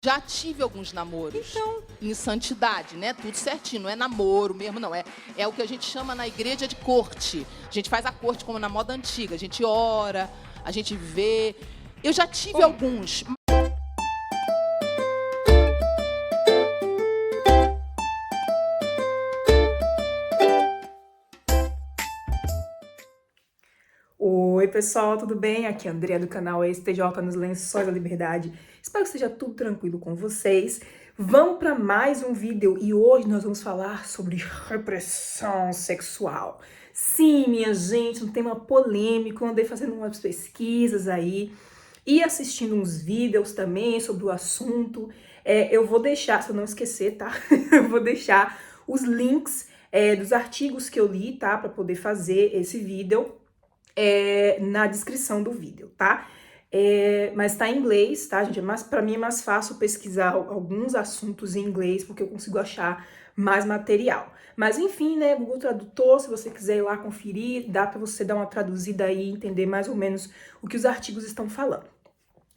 Já tive alguns namoros. Então, Em santidade, né? Tudo certinho. Não é namoro mesmo, não. É o que a gente chama na igreja de corte. A gente faz a corte como na moda antiga. A gente ora, a gente vê. Eu já tive alguns. oi pessoal, tudo bem? Aqui é a Andrea do canal STJ nos Lençóis da Liberdade. Espero que esteja tudo tranquilo com vocês. Vamos para mais um vídeo e hoje nós vamos falar sobre repressão sexual. Sim, minha gente, um tema polêmico. Andei fazendo umas pesquisas aí e assistindo uns vídeos também sobre o assunto. Eu vou deixar, se eu não esquecer, tá? Eu vou deixar os links dos artigos que eu li, tá? Para poder fazer esse vídeo. Na descrição do vídeo, tá? Mas tá em inglês, tá, gente? Mas para mim é mais fácil pesquisar alguns assuntos em inglês, porque eu consigo achar mais material. Mas enfim, né, Google Tradutor, se você quiser ir lá conferir, dá para você dar uma traduzida aí e entender mais ou menos o que os artigos estão falando.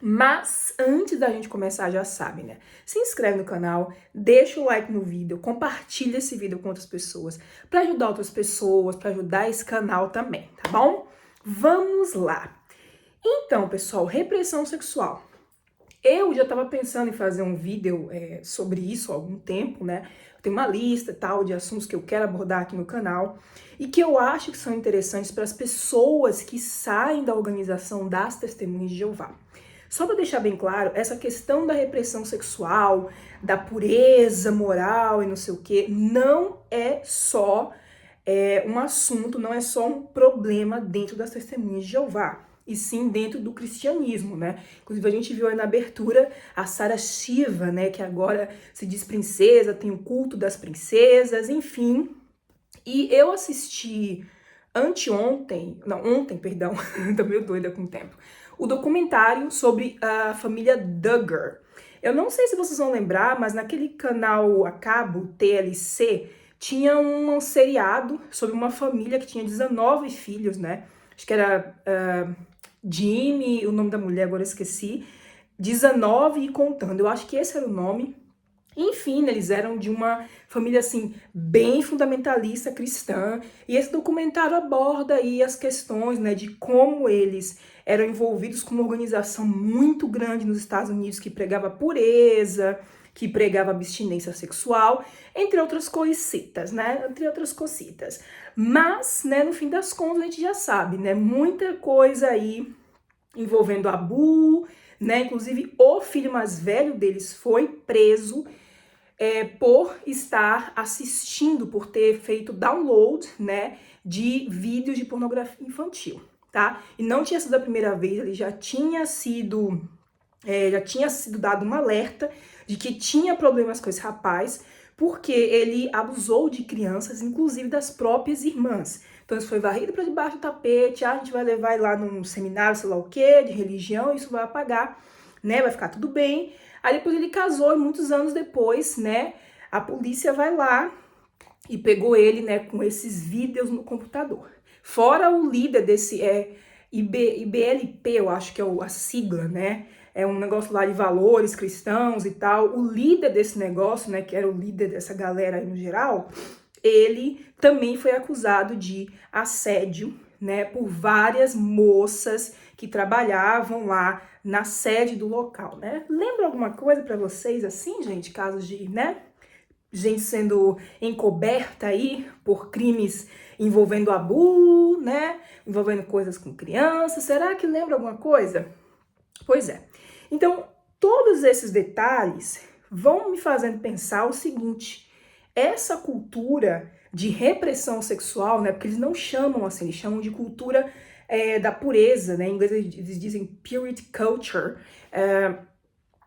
Mas antes da gente começar, já sabe, né? Se inscreve no canal, deixa o like no vídeo, compartilha esse vídeo com outras pessoas, para ajudar outras pessoas, para ajudar esse canal também, tá bom? Vamos lá. Então, pessoal, repressão sexual. Eu já estava pensando em fazer um vídeo sobre isso há algum tempo, né? Eu tenho uma lista tal de assuntos que eu quero abordar aqui no canal e que eu acho que são interessantes para as pessoas que saem da organização das Testemunhas de Jeová. Só para deixar bem claro, essa questão da repressão sexual, da pureza moral e não sei o que, não é só um assunto, não é só um problema dentro das Testemunhas de Jeová, e sim dentro do cristianismo, né? Inclusive a gente viu aí na abertura a Sara Shiva, né, que agora se diz princesa, tem o culto das princesas, enfim. E eu assisti ontem, perdão, tô meio doida com o tempo, o documentário sobre a família Duggar. Eu não sei se vocês vão lembrar, mas naquele canal a cabo, TLC, tinha um seriado sobre uma família que tinha 19 filhos, né? Acho que era Jimmy, o nome da mulher, agora eu esqueci. 19 e contando, eu acho que esse era o nome. Enfim, né, eles eram de uma família, assim, bem fundamentalista cristã, e esse documentário aborda aí as questões, né, de como eles eram envolvidos com uma organização muito grande nos Estados Unidos que pregava pureza, que pregava abstinência sexual, entre outras coisitas, né, entre outras cositas. Mas, né, no fim das contas, a gente já sabe, né, muita coisa aí envolvendo Abu, né, inclusive o filho mais velho deles foi preso por estar assistindo, por ter feito download, né, de vídeos de pornografia infantil, tá? E não tinha sido a primeira vez, ele já tinha sido dado um alerta de que tinha problemas com esse rapaz, porque ele abusou de crianças, inclusive das próprias irmãs. Então isso foi varrido para debaixo do tapete, a gente vai levar ele lá num seminário, sei lá o quê, de religião, isso vai apagar, né, vai ficar tudo bem. Aí depois ele casou e muitos anos depois, né, a polícia vai lá e pegou ele, né, com esses vídeos no computador. Fora o líder desse IBLP, eu acho que é a sigla, né, é um negócio lá de valores cristãos e tal. O líder desse negócio, né, que era o líder dessa galera aí no geral, ele também foi acusado de assédio, né, por várias moças que trabalhavam lá na sede do local, né? Lembra alguma coisa para vocês assim, gente? Casos de, né, gente sendo encoberta aí por crimes envolvendo abuso, né, envolvendo coisas com crianças. Será que lembra alguma coisa? Pois é. Então, todos esses detalhes vão me fazendo pensar o seguinte: essa cultura de repressão sexual, né, porque eles não chamam assim, eles chamam de cultura da pureza, né, em inglês eles dizem purity culture,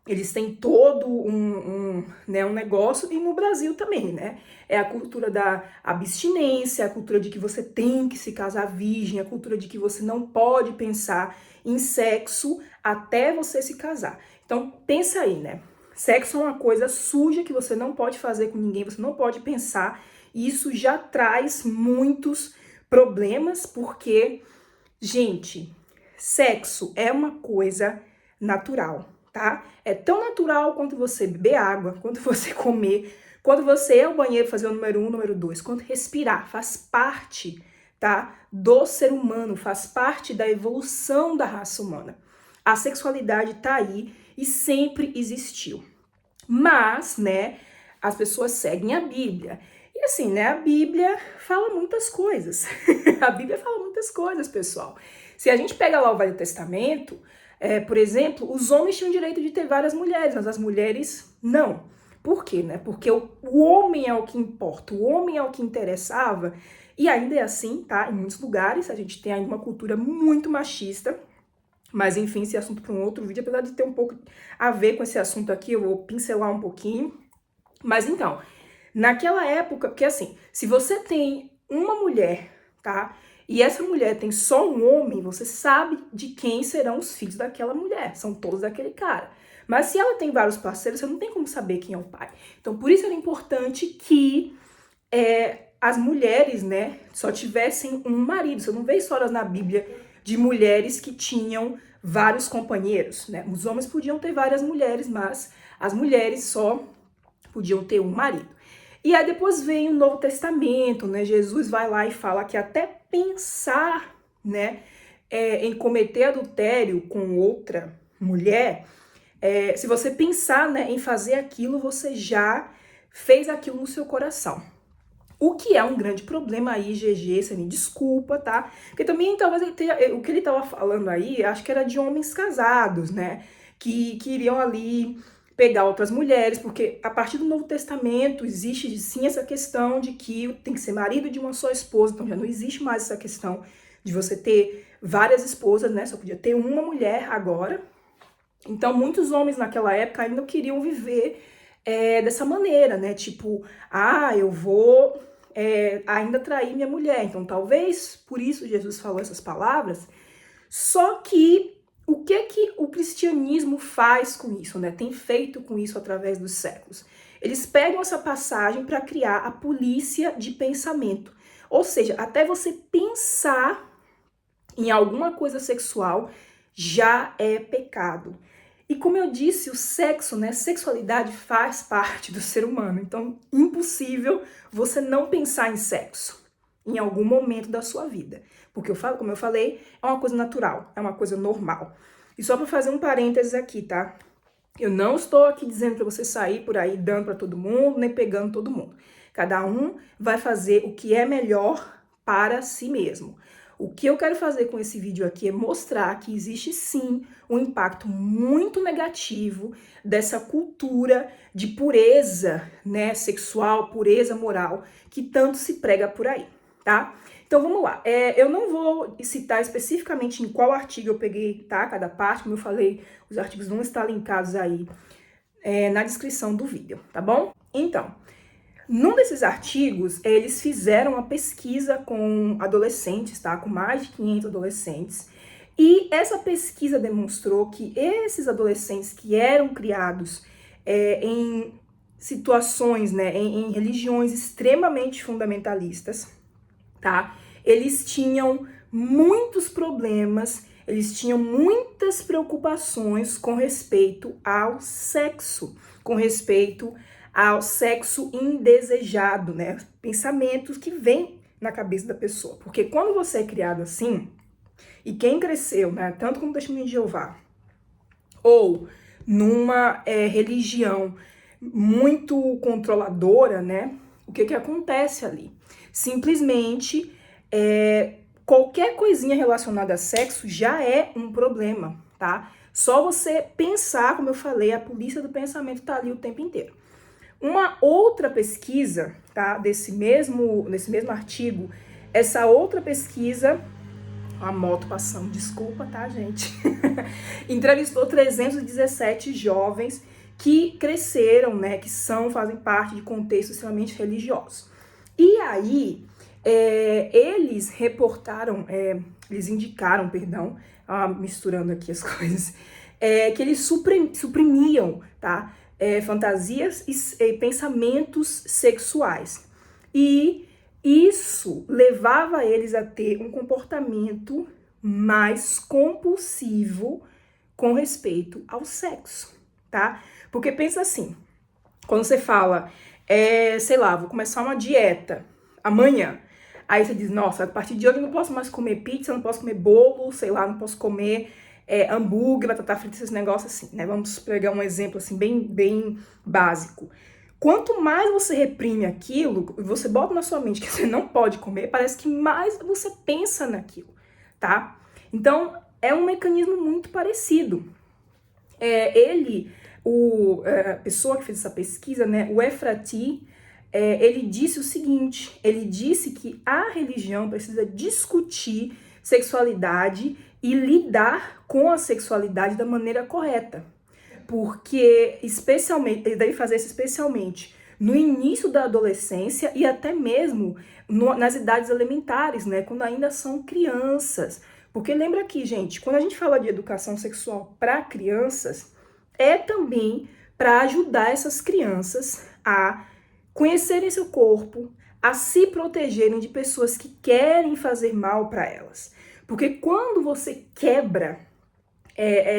eles têm todo um negócio, e no Brasil também, né, é a cultura da abstinência, a cultura de que você tem que se casar virgem, a cultura de que você não pode pensar em sexo até você se casar. Então, pensa aí, né, sexo é uma coisa suja que você não pode fazer com ninguém, você não pode pensar, e isso já traz muitos problemas, porque, gente, sexo é uma coisa natural, tá? É tão natural quanto você beber água, quanto você comer, quando você ir ao banheiro fazer o número 1, número 2, quanto respirar, faz parte, tá, do ser humano, faz parte da evolução da raça humana. A sexualidade tá aí e sempre existiu. Mas, né, as pessoas seguem a Bíblia. E assim, né, a Bíblia fala muitas coisas. A Bíblia fala muitas coisas, pessoal. Se a gente pega lá o Velho Testamento, por exemplo, os homens tinham direito de ter várias mulheres, mas as mulheres não. Por quê, né? Porque o homem é o que importa, o homem é o que interessava. E ainda é assim, tá? Em muitos lugares a gente tem ainda uma cultura muito machista. Mas enfim, esse assunto para um outro vídeo, apesar de ter um pouco a ver com esse assunto aqui, eu vou pincelar um pouquinho. Mas então, naquela época, porque assim, se você tem uma mulher, tá? E essa mulher tem só um homem, você sabe de quem serão os filhos daquela mulher, são todos daquele cara. Mas se ela tem vários parceiros, você não tem como saber quem é o pai. Então, por isso era importante que as mulheres, né, só tivessem um marido. Você não vê histórias na Bíblia de mulheres que tinham vários companheiros, né? Os homens podiam ter várias mulheres, mas as mulheres só podiam ter um marido. E aí depois vem o Novo Testamento, né? Jesus vai lá e fala que até pensar, né, em cometer adultério com outra mulher, se você pensar, né, em fazer aquilo, você já fez aquilo no seu coração. O que é um grande problema aí, GG, você me desculpa, tá? Porque também talvez o que ele tava falando aí, acho que era de homens casados, né? Que iriam ali pegar outras mulheres, porque a partir do Novo Testamento existe sim essa questão de que tem que ser marido de uma só esposa, então já não existe mais essa questão de você ter várias esposas, né? Só podia ter uma mulher agora. Então muitos homens naquela época ainda não queriam viver dessa maneira, né? Tipo, eu vou ainda trair minha mulher. Então talvez por isso Jesus falou essas palavras. Só que o que o cristianismo faz com isso, né? Tem feito com isso através dos séculos. Eles pegam essa passagem para criar a polícia de pensamento. Ou seja, até você pensar em alguma coisa sexual já é pecado. E como eu disse, o sexo, né, sexualidade faz parte do ser humano. Então, impossível você não pensar em sexo em algum momento da sua vida. Porque como eu falei, é uma coisa natural, é uma coisa normal. E só para fazer um parênteses aqui, tá? Eu não estou aqui dizendo para você sair por aí dando para todo mundo, nem pegando todo mundo. Cada um vai fazer o que é melhor para si mesmo. O que eu quero fazer com esse vídeo aqui é mostrar que existe sim um impacto muito negativo dessa cultura de pureza, né, sexual, pureza moral, que tanto se prega por aí, tá? Então vamos lá, eu não vou citar especificamente em qual artigo eu peguei, tá, cada parte, como eu falei, os artigos vão estar linkados aí na descrição do vídeo, tá bom? Então, num desses artigos, eles fizeram uma pesquisa com adolescentes, tá? Com mais de 500 adolescentes. E essa pesquisa demonstrou que esses adolescentes que eram criados em situações, né, em religiões extremamente fundamentalistas, tá? Eles tinham muitos problemas, eles tinham muitas preocupações com respeito ao sexo, com respeito ao sexo indesejado, né? Pensamentos que vêm na cabeça da pessoa. Porque quando você é criado assim, e quem cresceu, né, tanto como Testemunha de Jeová, ou numa religião muito controladora, né? O que acontece ali? Simplesmente, qualquer coisinha relacionada a sexo já é um problema, tá? Só você pensar, como eu falei, a polícia do pensamento tá ali o tempo inteiro. Uma outra pesquisa, tá, nesse mesmo artigo, essa outra pesquisa, a moto passando, desculpa, tá, gente? Entrevistou 317 jovens que cresceram, né, que fazem parte de contextos extremamente religiosos. E aí, eles reportaram, eles indicaram, perdão, misturando aqui as coisas, que eles suprimiam, tá, fantasias e pensamentos sexuais. E isso levava eles a ter um comportamento mais compulsivo com respeito ao sexo, tá? Porque pensa assim, quando você fala, sei lá, vou começar uma dieta amanhã, aí você diz, nossa, a partir de hoje eu não posso mais comer pizza, não posso comer bolo, sei lá, não posso comer hambúrguer, batata frita, esses negócios assim, né? Vamos pegar um exemplo assim, bem básico. Quanto mais você reprime aquilo, você bota na sua mente que você não pode comer, parece que mais você pensa naquilo, tá? Então, é um mecanismo muito parecido. A pessoa que fez essa pesquisa, né, o Efrati, ele disse o seguinte, ele disse que a religião precisa discutir sexualidade e lidar com a sexualidade da maneira correta. Porque, especialmente, ele deve fazer isso especialmente no início da adolescência e até mesmo nas idades elementares, né? Quando ainda são crianças. Porque lembra aqui, gente, quando a gente fala de educação sexual para crianças, é também para ajudar essas crianças a conhecerem seu corpo, a se protegerem de pessoas que querem fazer mal para elas. Porque quando você quebra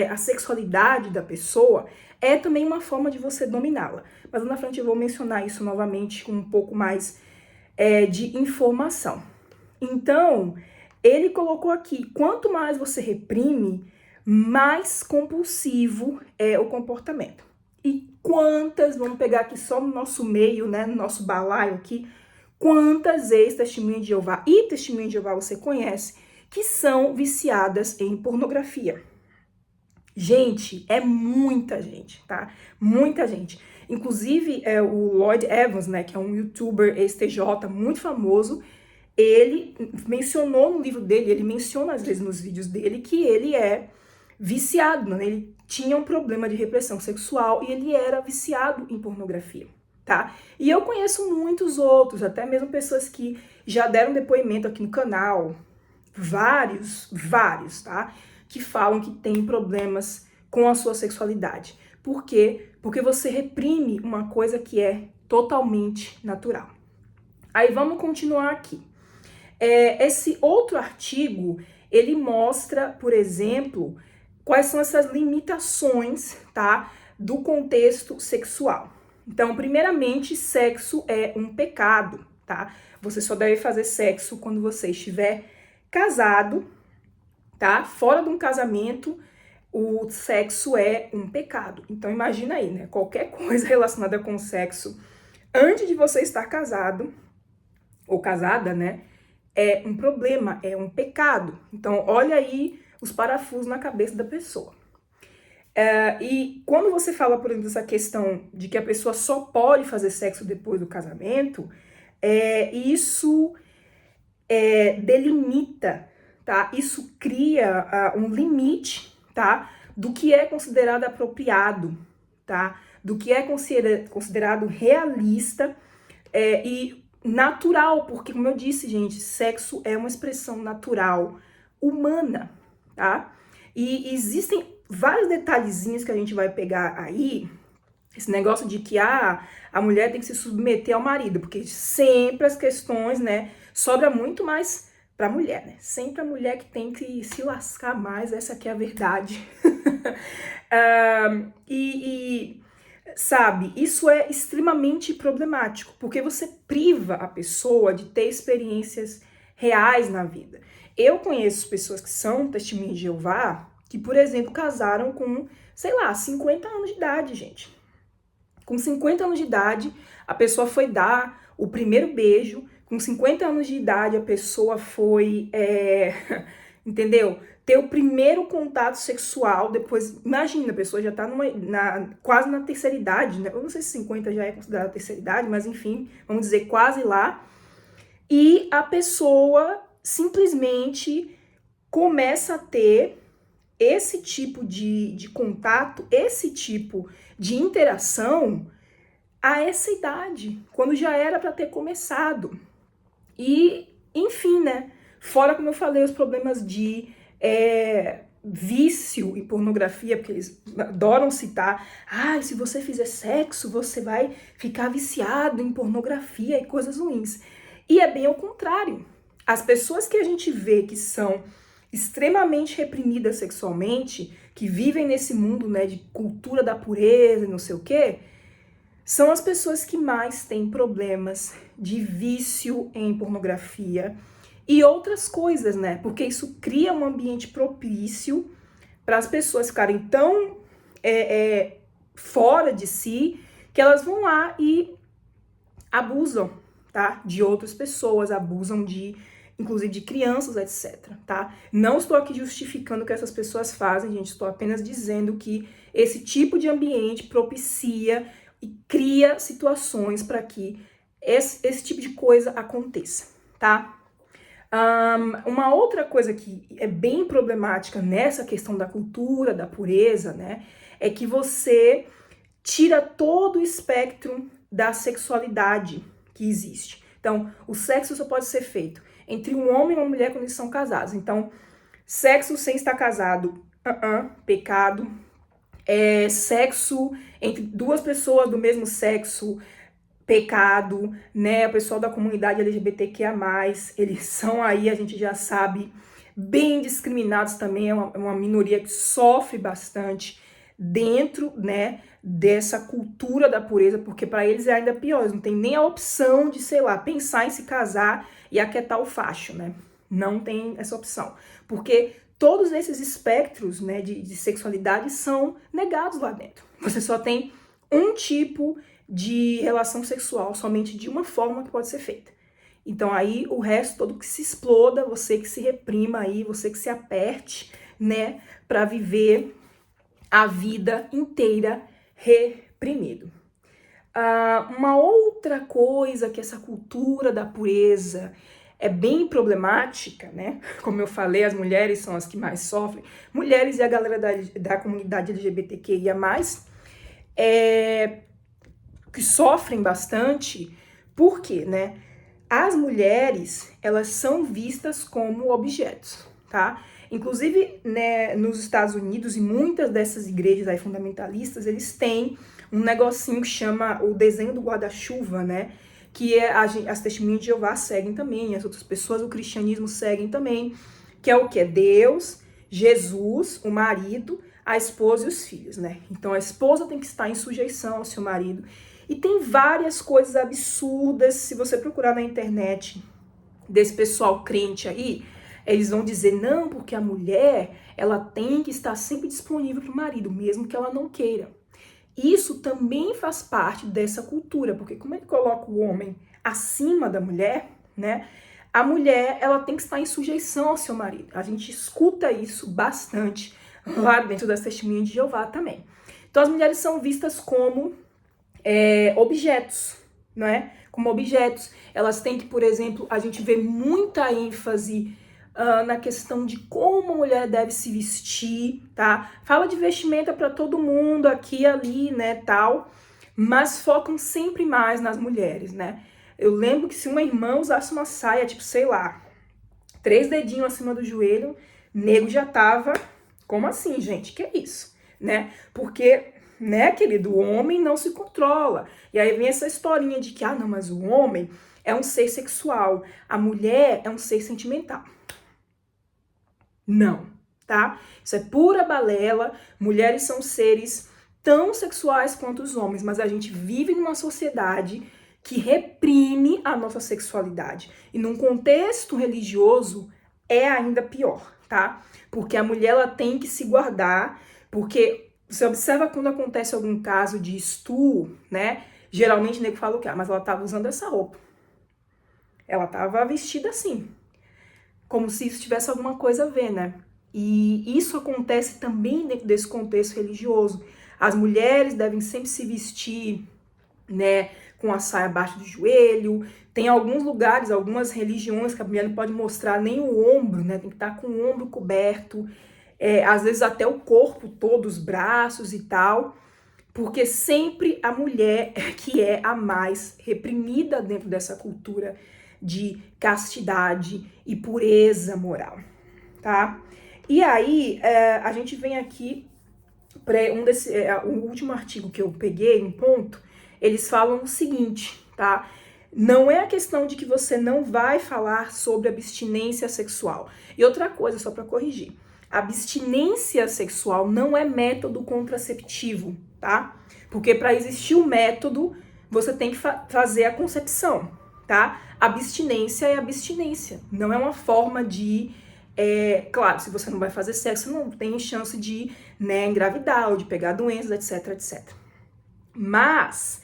a sexualidade da pessoa, é também uma forma de você dominá-la. Mas na frente eu vou mencionar isso novamente com um pouco mais de informação. Então, ele colocou aqui, quanto mais você reprime, mais compulsivo é o comportamento. E quantas, vamos pegar aqui só no nosso meio, né, no nosso balaio aqui, quantas ex-testemunhas de Jeová e testemunhas de Jeová você conhece que são viciadas em pornografia? Gente, é muita gente, tá? Muita gente. Inclusive, o Lloyd Evans, né, que é um youtuber ex-TJ muito famoso, ele mencionou no livro dele, ele menciona às vezes nos vídeos dele, que ele é viciado, né? Ele tinha um problema de repressão sexual e ele era viciado em pornografia, tá? E eu conheço muitos outros, até mesmo pessoas que já deram depoimento aqui no canal, vários, tá? Que falam que tem problemas com a sua sexualidade. Por quê? Porque você reprime uma coisa que é totalmente natural. Aí vamos continuar aqui. Esse outro artigo, ele mostra, por exemplo, quais são essas limitações, tá, do contexto sexual. Então, primeiramente, sexo é um pecado, tá? Você só deve fazer sexo quando você estiver casado, tá? Fora de um casamento, o sexo é um pecado. Então, imagina aí, né? Qualquer coisa relacionada com sexo antes de você estar casado ou casada, né? É um problema, é um pecado. Então, olha aí os parafusos na cabeça da pessoa. E quando você fala, por exemplo, essa questão de que a pessoa só pode fazer sexo depois do casamento, isso delimita, tá? Isso cria um limite, tá? Do que é considerado apropriado, tá? Do que é considerado realista e natural, porque, como eu disse, gente, sexo é uma expressão natural, humana, tá? E existem vários detalhezinhos que a gente vai pegar aí, esse negócio de que a mulher tem que se submeter ao marido, porque sempre as questões, né, sobra muito mais pra mulher, né? Sempre a mulher que tem que se lascar mais, essa aqui é a verdade. Sabe, isso é extremamente problemático, porque você priva a pessoa de ter experiências reais na vida. Eu conheço pessoas que são testemunhas de Jeová, que, por exemplo, casaram com, sei lá, 50 anos de idade, gente. Com 50 anos de idade, a pessoa foi dar o primeiro beijo. Com 50 anos de idade, a pessoa foi, entendeu? Ter o primeiro contato sexual, depois, imagina, a pessoa já tá quase na terceira idade, né? Eu não sei se 50 já é considerada terceira idade, mas enfim, vamos dizer quase lá. E a pessoa simplesmente começa a ter esse tipo de contato, esse tipo de interação a essa idade, quando já era para ter começado. E, enfim, né? Fora, como eu falei, os problemas de vício em pornografia, porque eles adoram citar, se você fizer sexo, você vai ficar viciado em pornografia e coisas ruins. E é bem ao contrário. As pessoas que a gente vê que são extremamente reprimidas sexualmente, que vivem nesse mundo, né, de cultura da pureza e não sei o quê, são as pessoas que mais têm problemas de vício em pornografia e outras coisas, né? Porque isso cria um ambiente propício para as pessoas ficarem tão fora de si que elas vão lá e abusam, tá? De outras pessoas, abusam inclusive de crianças, etc, tá? Não estou aqui justificando o que essas pessoas fazem, gente, estou apenas dizendo que esse tipo de ambiente propicia e cria situações para que esse tipo de coisa aconteça, tá? Uma outra coisa que é bem problemática nessa questão da cultura, da pureza, né, é que você tira todo o espectro da sexualidade que existe. Então, o sexo só pode ser feito entre um homem e uma mulher quando eles são casados. Então, sexo sem estar casado, pecado. Sexo entre duas pessoas do mesmo sexo, pecado, né? O pessoal da comunidade LGBTQIA+, eles são aí, a gente já sabe, bem discriminados também, é uma minoria que sofre bastante dentro, né, dessa cultura da pureza, porque para eles é ainda pior, eles não tem nem a opção de, sei lá, pensar em se casar e aquietar o facho, né? Não tem essa opção, porque todos esses espectros, né, de sexualidade são negados lá dentro. Você só tem um tipo de relação sexual, somente de uma forma que pode ser feita. Então aí o resto todo que se exploda, você que se reprima aí, você que se aperte, né, para viver a vida inteira reprimido. Uma outra coisa que essa cultura da pureza é bem problemática, né? Como eu falei, as mulheres são as que mais sofrem. Mulheres e a galera da comunidade LGBTQIA+, que sofrem bastante. Por quê, né? As mulheres, elas são vistas como objetos, tá? Inclusive, né, nos Estados Unidos e muitas dessas igrejas aí fundamentalistas, eles têm um negocinho que chama o desenho do guarda-chuva, né? Que as testemunhas de Jeová seguem também, as outras pessoas do cristianismo seguem também, que é o que? Deus, Jesus, o marido, a esposa e os filhos, né? Então a esposa tem que estar em sujeição ao seu marido. E tem várias coisas absurdas, se você procurar na internet desse pessoal crente aí, eles vão dizer, não, porque a mulher, ela tem que estar sempre disponível para o marido, mesmo que ela não queira. Isso também faz parte dessa cultura, porque como ele coloca o homem acima da mulher, né? A mulher, ela tem que estar em sujeição ao seu marido. A gente escuta isso bastante lá dentro das testemunhas de Jeová também. Então as mulheres são vistas como objetos, não é? Como objetos. Elas têm que, por exemplo, a gente vê muita ênfase na questão de como a mulher deve se vestir, tá? Fala de vestimenta para todo mundo aqui e ali, né, tal, mas focam sempre mais nas mulheres, né? Eu lembro que se uma irmã usasse uma saia, tipo, sei lá, 3 dedinhos acima do joelho, nego já tava, como assim, gente? Que é isso, né? Porque, né, querido, o homem não se controla. E aí vem essa historinha de que, não, mas o homem é um ser sexual, a mulher é um ser sentimental. Não, tá? Isso é pura balela. Mulheres são seres tão sexuais quanto os homens, mas a gente vive numa sociedade que reprime a nossa sexualidade. E num contexto religioso é ainda pior, tá? Porque a mulher, ela tem que se guardar, porque você observa quando acontece algum caso de estupro, né? Geralmente o nego fala o quê? Mas ela tava usando essa roupa. Ela tava vestida assim. Como se isso tivesse alguma coisa a ver, né? E isso acontece também dentro desse contexto religioso. As mulheres devem sempre se vestir, né, com a saia abaixo do joelho. Tem alguns lugares, algumas religiões que a mulher não pode mostrar nem o ombro, né? Tem que estar com o ombro coberto. Às vezes até o corpo todo, os braços e tal. Porque sempre a mulher que é a mais reprimida dentro dessa cultura de castidade e pureza moral, tá? E aí, a gente vem aqui para o último artigo que eu peguei, um ponto, eles falam o seguinte, tá? Não é a questão de que você não vai falar sobre abstinência sexual. E outra coisa, só para corrigir, abstinência sexual não é método contraceptivo, tá? Porque para existir o método, você tem que fazer a concepção, tá? Abstinência é abstinência, não é uma forma de... claro, se você não vai fazer sexo, não tem chance de, né, engravidar ou de pegar doenças, etc, etc. Mas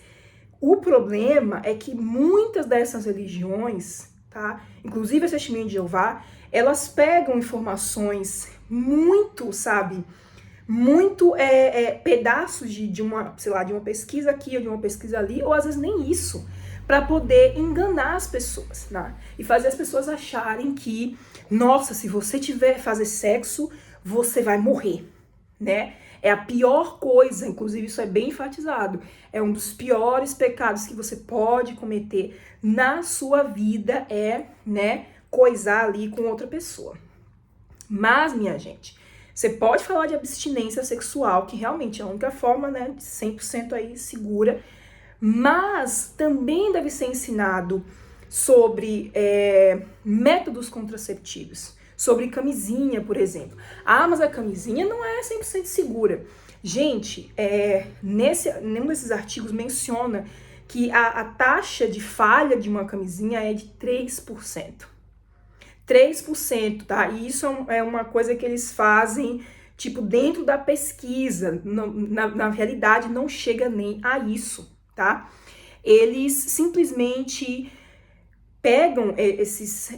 o problema é que muitas dessas religiões, tá? Inclusive a Testemunha de Jeová, elas pegam informações muito, sabe, muito pedaços de uma, sei lá, de uma pesquisa aqui ou de uma pesquisa ali, ou às vezes nem isso, para poder enganar as pessoas, né? E fazer as pessoas acharem que, nossa, se você tiver fazer sexo, você vai morrer, né? É a pior coisa, inclusive isso é bem enfatizado, é um dos piores pecados que você pode cometer na sua vida, né, coisar ali com outra pessoa. Mas, minha gente, você pode falar de abstinência sexual, que realmente é a única forma, né, de 100% aí segura, mas também deve ser ensinado sobre métodos contraceptivos, sobre camisinha, por exemplo. Ah, mas a camisinha não é 100% segura. Gente, nenhum desses artigos menciona que a taxa de falha de uma camisinha é de 3%. 3%, tá? E isso é uma coisa que eles fazem, tipo, dentro da pesquisa. Na realidade, não chega nem a isso, tá? Eles simplesmente pegam esses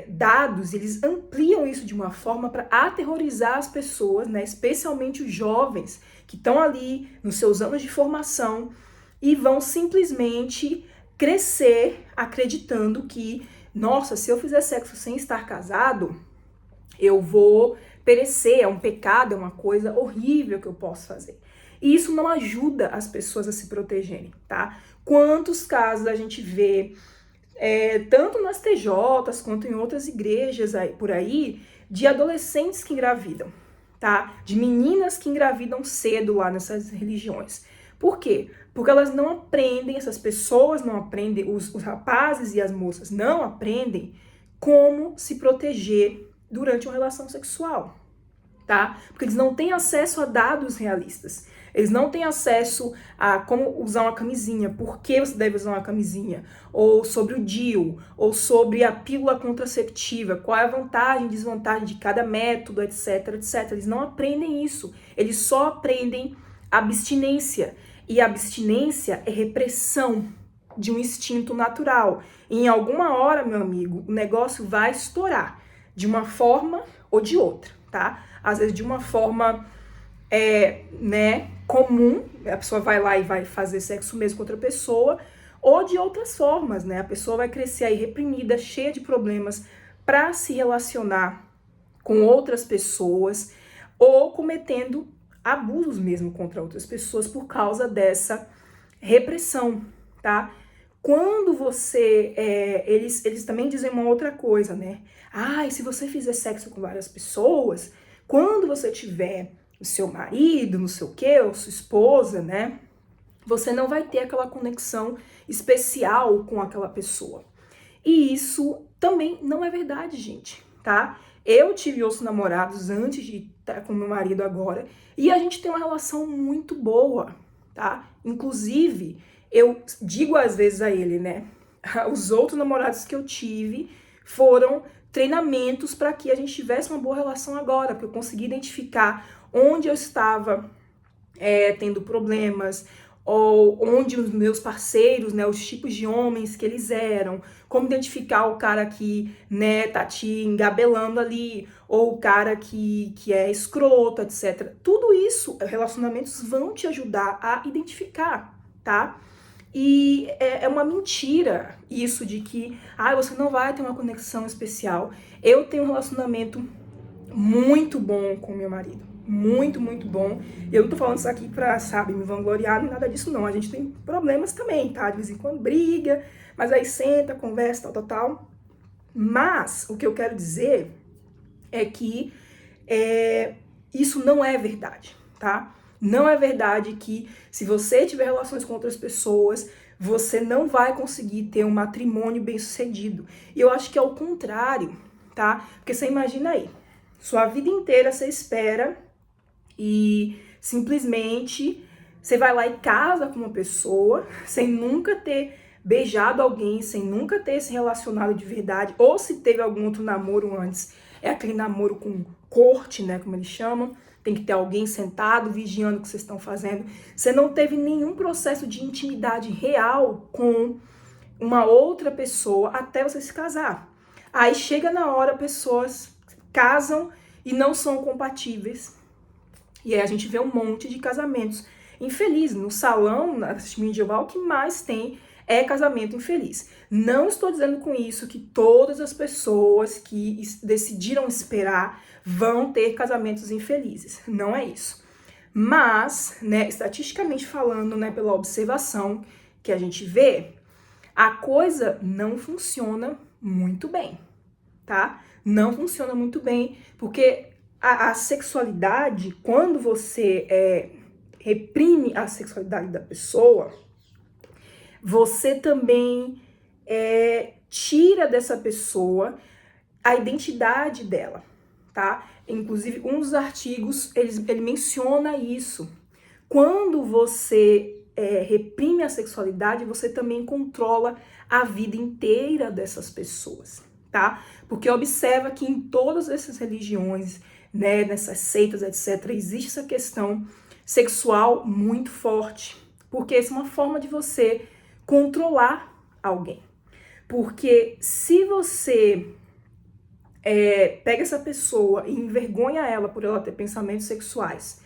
dados, eles ampliam isso de uma forma para aterrorizar as pessoas, né? Especialmente os jovens que estão ali nos seus anos de formação e vão simplesmente crescer acreditando que, nossa, se eu fizer sexo sem estar casado, eu vou perecer, é um pecado, é uma coisa horrível que eu posso fazer. E isso não ajuda as pessoas a se protegerem, tá? Quantos casos a gente vê, tanto nas TJs quanto em outras igrejas por aí, de adolescentes que engravidam, tá? De meninas que engravidam cedo lá nessas religiões. Por quê? Porque elas não aprendem, essas pessoas não aprendem, os rapazes e as moças não aprendem como se proteger durante uma relação sexual, tá? Porque eles não têm acesso a dados realistas. Eles não têm acesso a como usar uma camisinha, por que você deve usar uma camisinha, ou sobre o DIU, ou sobre a pílula contraceptiva, qual é a vantagem e desvantagem de cada método, etc, etc. Eles não aprendem isso. Eles só aprendem abstinência. E abstinência é repressão de um instinto natural. E em alguma hora, meu amigo, o negócio vai estourar de uma forma ou de outra, tá? Às vezes de uma forma né, comum, a pessoa vai lá e vai fazer sexo mesmo com outra pessoa, ou de outras formas, né? A pessoa vai crescer aí reprimida, cheia de problemas para se relacionar com outras pessoas, ou cometendo abusos mesmo contra outras pessoas por causa dessa repressão, tá? Quando você... eles também dizem uma outra coisa, né? E se você fizer sexo com várias pessoas, quando você tiver o seu marido, não sei o quê, ou sua esposa, né? Você não vai ter aquela conexão especial com aquela pessoa. E isso também não é verdade, gente, tá? Eu tive outros namorados antes de estar com meu marido agora, e a gente tem uma relação muito boa, tá? Inclusive, eu digo às vezes a ele, né? Os outros namorados que eu tive foram treinamentos para que a gente tivesse uma boa relação agora, porque eu consegui identificar onde eu estava tendo problemas, ou onde os meus parceiros, né, os tipos de homens que eles eram, como identificar o cara que, né, tá te engabelando ali, ou o cara que é escroto, etc. Tudo isso, relacionamentos vão te ajudar a identificar, tá? E é uma mentira isso de que, você não vai ter uma conexão especial. Eu tenho um relacionamento muito bom com meu marido. Muito, muito bom. Eu não tô falando isso aqui pra, sabe, me vangloriar, nem nada disso, não. A gente tem problemas também, tá? De vez em quando briga, mas aí senta, conversa, tal. Mas o que eu quero dizer é que isso não é verdade, tá? Não é verdade que se você tiver relações com outras pessoas, você não vai conseguir ter um matrimônio bem-sucedido. E eu acho que é o contrário, tá? Porque você imagina aí, Sua vida inteira você espera e simplesmente você vai lá e casa com uma pessoa sem nunca ter beijado alguém, sem nunca ter se relacionado de verdade, ou se teve algum outro namoro antes, é aquele namoro com corte, né, como eles chamam, tem que ter alguém sentado, vigiando o que vocês estão fazendo. Você não teve nenhum processo de intimidade real com uma outra pessoa até você se casar. Aí chega na hora, pessoas casam e não são compatíveis. E aí a gente vê um monte de casamentos infelizes. No salão, na medieval, o que mais tem é casamento infeliz. Não estou dizendo com isso que todas as pessoas que decidiram esperar vão ter casamentos infelizes. Não é isso. Mas, né, estatisticamente falando, né, pela observação que a gente vê, a coisa não funciona muito bem, tá? Não funciona muito bem, porque a sexualidade, quando você reprime a sexualidade da pessoa, você também tira dessa pessoa a identidade dela, tá? Inclusive, um dos artigos, ele menciona isso. Quando você reprime a sexualidade, você também controla a vida inteira dessas pessoas, tá? Porque observa que em todas essas religiões, né, nessas seitas, etc., existe essa questão sexual muito forte, porque essa é uma forma de você controlar alguém. Porque se você pega essa pessoa e envergonha ela por ela ter pensamentos sexuais,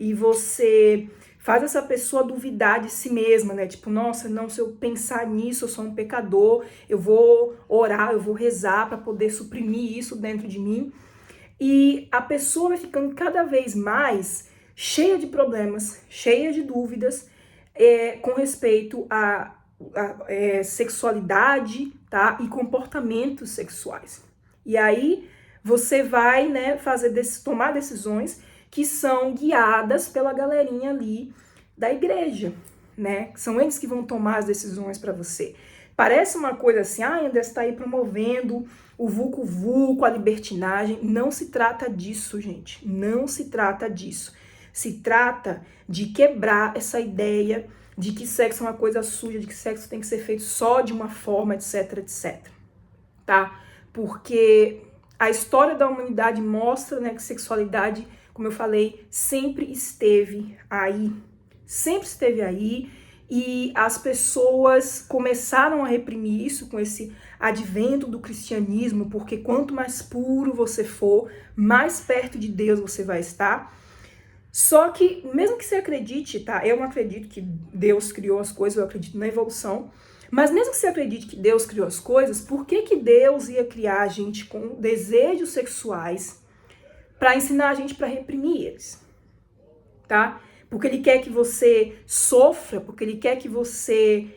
e você faz essa pessoa duvidar de si mesma, né? Tipo, nossa, não, se eu pensar nisso, eu sou um pecador, eu vou orar, eu vou rezar para poder suprimir isso dentro de mim. E a pessoa vai ficando cada vez mais cheia de problemas, cheia de dúvidas com respeito à sexualidade, tá? E comportamentos sexuais. E aí você vai, né, tomar decisões que são guiadas pela galerinha ali da igreja, né? São eles que vão tomar as decisões para você. Parece uma coisa assim, André está aí promovendo o vulco-vulco, a libertinagem. Não se trata disso, gente. Não se trata disso. Se trata de quebrar essa ideia de que sexo é uma coisa suja, de que sexo tem que ser feito só de uma forma, etc, etc. Tá? Porque a história da humanidade mostra, né, que sexualidade, como eu falei, sempre esteve aí. Sempre esteve aí. E as pessoas começaram a reprimir isso com esse advento do cristianismo, porque quanto mais puro você for, mais perto de Deus você vai estar. Só que, mesmo que você acredite, tá? Eu não acredito que Deus criou as coisas, eu acredito na evolução. Mas mesmo que você acredite que Deus criou as coisas, por que Deus ia criar a gente com desejos sexuais para ensinar a gente para reprimir eles? Tá? Porque ele quer que você sofra, porque ele quer que você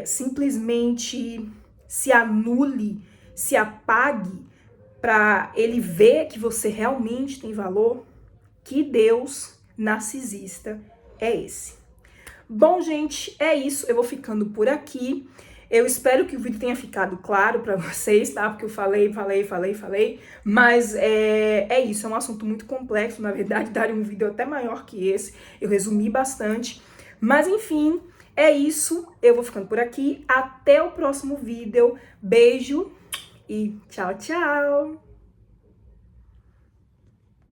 simplesmente se anule, se apague, para ele ver que você realmente tem valor. Que Deus narcisista é esse? Bom, gente, é isso. Eu vou ficando por aqui. Eu espero que o vídeo tenha ficado claro para vocês, tá? Porque eu falei. Mas é isso, é um assunto muito complexo. Na verdade, daria um vídeo até maior que esse. Eu resumi bastante. Mas, enfim, é isso. Eu vou ficando por aqui. Até o próximo vídeo. Beijo e tchau, tchau!